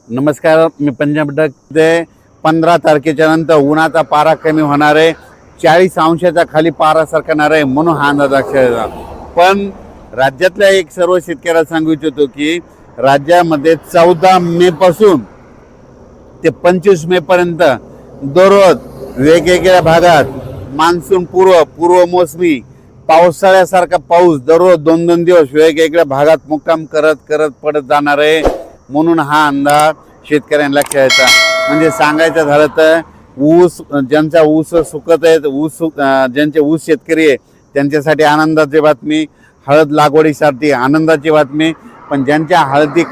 नमस्कार, मी पंजाब डकचे 15 तारखेच्या नंतर उन्हाचा पारा कमी होणार आहे. 40 अंशाच्या खाली पारा सरकणार आहे म्हणून हा अंदाज लक्षात. पण राज्यातल्या एक सर्व शेतकऱ्याला सांगू इच्छितो की राज्यामध्ये 14 मे पासून ते 25 मे पर्यंत दररोज वेगवेगळ्या भागात मान्सून पूर्व मोसमी पावसाळ्यासारखा पाऊस दररोज 2-2 दिवस वेगवेगळ्या भागात मुक्काम करत पडत जाणार आहे म्हणून हा अंदाज शेतकऱ्यांना लक्षात यायचा. म्हणजे सांगायचं झालं तर ऊस ज्यांचा ऊस सुकत आहेत, ज्यांचे ऊस शेतकरी आहे त्यांच्यासाठी आनंदाची बातमी, हळद लागवडीसाठी आनंदाची बातमी. पण ज्यांच्या हळदी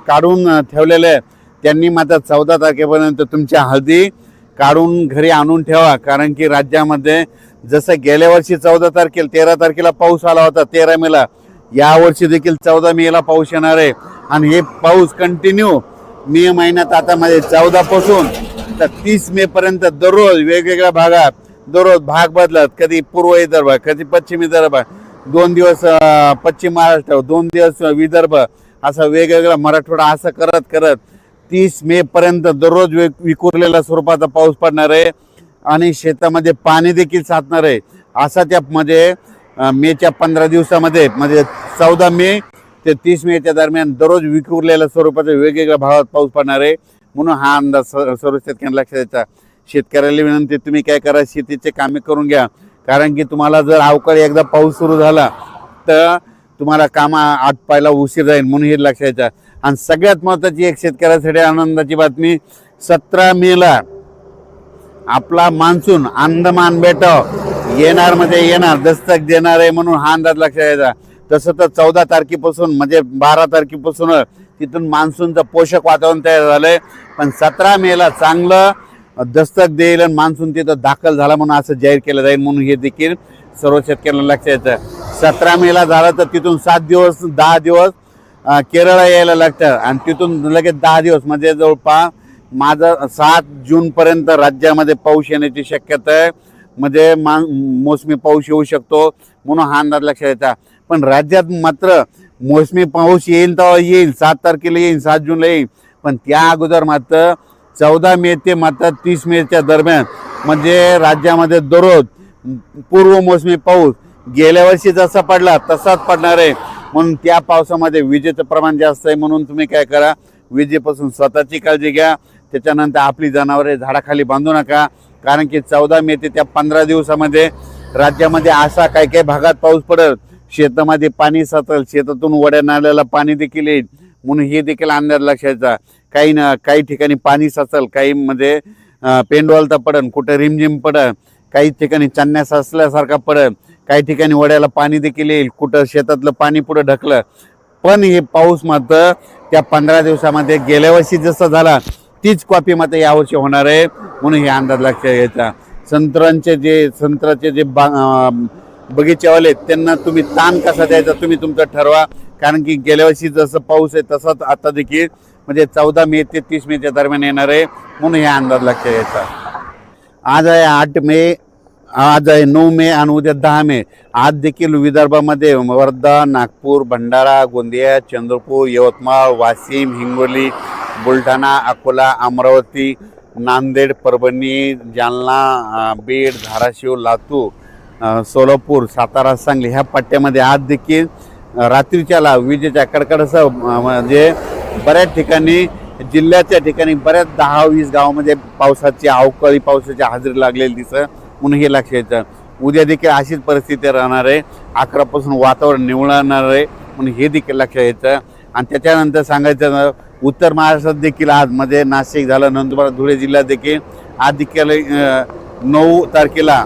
काढून ठेवलेले आहे त्यांनी मात्र 14 तारखेपर्यंत तुमच्या हळदी काढून घरी आणून ठेवा. कारण की राज्यामध्ये जसं गेल्या वर्षी 14 तारखेला 13 तारखेला पाऊस आला होता 13 मेला, यावर्षी देखील 14 मेला पाऊस येणार आहे. आणि हे पाऊस कंटिन्यू मे महिन्यात आता मध्ये 14 पासून तर 30 मे पर्यंत दररोज वेगवेगळ्या भागात दररोज भाग बदलत, कधी पूर्व विदर्भ, कधी पश्चिम विदर्भ, 2 दिवस पश्चिम महाराष्ट्र, 2 दिवस विदर्भ, असं वेगवेगळा मराठवाडा, असं करत 30 मे पर्यंत दररोज विखुरलेल्या स्वरूपाचा पाऊस पडणार आहे आणि शेतामध्ये पाणी देखील साचणार आहे. असा त्यामध्ये मेच्या 15 दिवसामध्ये म्हणजे 14 मे ते 30 मेच्या दरम्यान दररोज विखुरलेल्या स्वरूपाचा वेगवेगळ्या भागात पाऊस पडणार आहे म्हणून हा अंदाज सर्व शेतकऱ्यांना लक्षात द्यायचा. शेतकऱ्याला विनंती, तुम्ही काय करा, शेतीचे कामे करून घ्या. कारण की तुम्हाला जर अवकाळी एकदा पाऊस सुरू झाला तर तुम्हाला कामा आटपायला उशीर जाईल म्हणून हे लक्षात द्यायचं. आणि सगळ्यात महत्त्वाची एक शेतकऱ्यासाठी आनंदाची बातमी, 17 मेला आपला मान्सून अंदमान बेटावर येणार दस्तक देणार आहे म्हणून हा अंदाज लक्षात द्यायचा. तसं तर 14 तारखेपासून म्हणजे 12 तारखेपासून तिथून मान्सूनचं पोषक वातावरण तयार झालंय. पण 17 मेला चांगलं दस्तक देईल आणि मान्सून तिथं दाखल झाला म्हणून असं जाहीर केलं जाईल म्हणून हे देखील सर्व शेतकऱ्यांना लक्षात येतं. 17 मेला झालं तर तिथून 10 दिवस केरळला यायला लागतं आणि तिथून लगेच 10 दिवस म्हणजे जवळपास माझं 7 जूनपर्यंत राज्यामध्ये पाऊस येण्याची शक्यता आहे. म्हणजे मोसमी पाऊस येऊ शकतो म्हणून हा अंदाज लक्षात येतात. पण राज्यात मात्र मोसमी पाऊस येईल तेव्हा येईल, 7 तारखेला येईल, 7 जूनला येईल. पण त्या अगोदर मात्र 14 मे ते मात्र 30 मेच्या दरम्यान म्हणजे राज्यामध्ये दररोज पूर्व मोसमी पाऊस गेल्या वर्षी जसा पडला तसाच पडणार आहे. म्हणून त्या पावसामध्ये विजेचं प्रमाण जास्त आहे म्हणून तुम्ही काय करा, विजेपासून स्वतःची काळजी घ्या. त्याच्यानंतर आपली जनावरे झाडाखाली बांधू नका. कारण की 14 मे ते त्या 15 दिवसामध्ये राज्यामध्ये असा काही भागात पाऊस पडेल, शेतामध्ये पाणी साचेल, शेतातून वड्या नाल्याला पाणी देखील येईल म्हणून हे देखील अंदाज लक्षात. काही ठिकाणी पाणी साचेल, काही मध्ये पेंडवालता पडेल, कुठे रिमझिम पडेल, काही ठिकाणी चन्या साचल्यासारखा पडेल, काही ठिकाणी वड्याला पाणी देखील येईल, कुठं शेतातलं पाणी पुढे ढकलं. पण हे पाऊस मात्र त्या 15 दिवसामध्ये गेल्या वर्षी जसं झाला तीच कॉपी मात्र यावर्षी होणार आहे म्हणून हे अंदाज लक्षात घ्यायचा. संत्र्याचे जे बगीचेवाले त्यांना तुम्ही ताण कसा द्यायचा तुम्ही तुमचं ठरवा. कारण की गेल्या वर्षी जसं पाऊस आहे तसंच आता देखील म्हणजे 14 मे ते 30 मेच्या दरम्यान येणार आहे म्हणून हे अंदाज लक्षात घ्यायचा. आज आहे 8 मे, आज आहे 9 मे आणि उद्या 10 मे. आज देखील विदर्भामध्ये वर्धा, नागपूर, भंडारा, गोंदिया, चंद्रपूर, यवतमाळ, वाशिम, हिंगोली, बुलढाणा, अकोला, अमरावती, नांदेड, परभणी, जालना, बीड, धाराशिव, लातूर, सोलापूर, सातारा, सांगली ह्या पट्ट्यामध्ये आज देखील रात्रीच्याला विजेच्या कडकडासह म्हणजे बऱ्याच ठिकाणी जिल्ह्याच्या ठिकाणी बऱ्याच 10-20 गावामध्ये अवकाळी पावसाची हजेरी लागलेली दिसत म्हणून हे लक्षात येतं. उद्या देखील अशीच परिस्थिती राहणार आहे. 11 पासून वातावरण निवळणार आहे म्हणून हे देखील लक्षात येतं. आणि त्याच्यानंतर सांगायचं उत्तर महाराष्ट्रात देखील आज मध्ये नाशिक झालं, नंदुरबार, धुळे जिल्ह्यात देखील आज देखील 9 तारखेला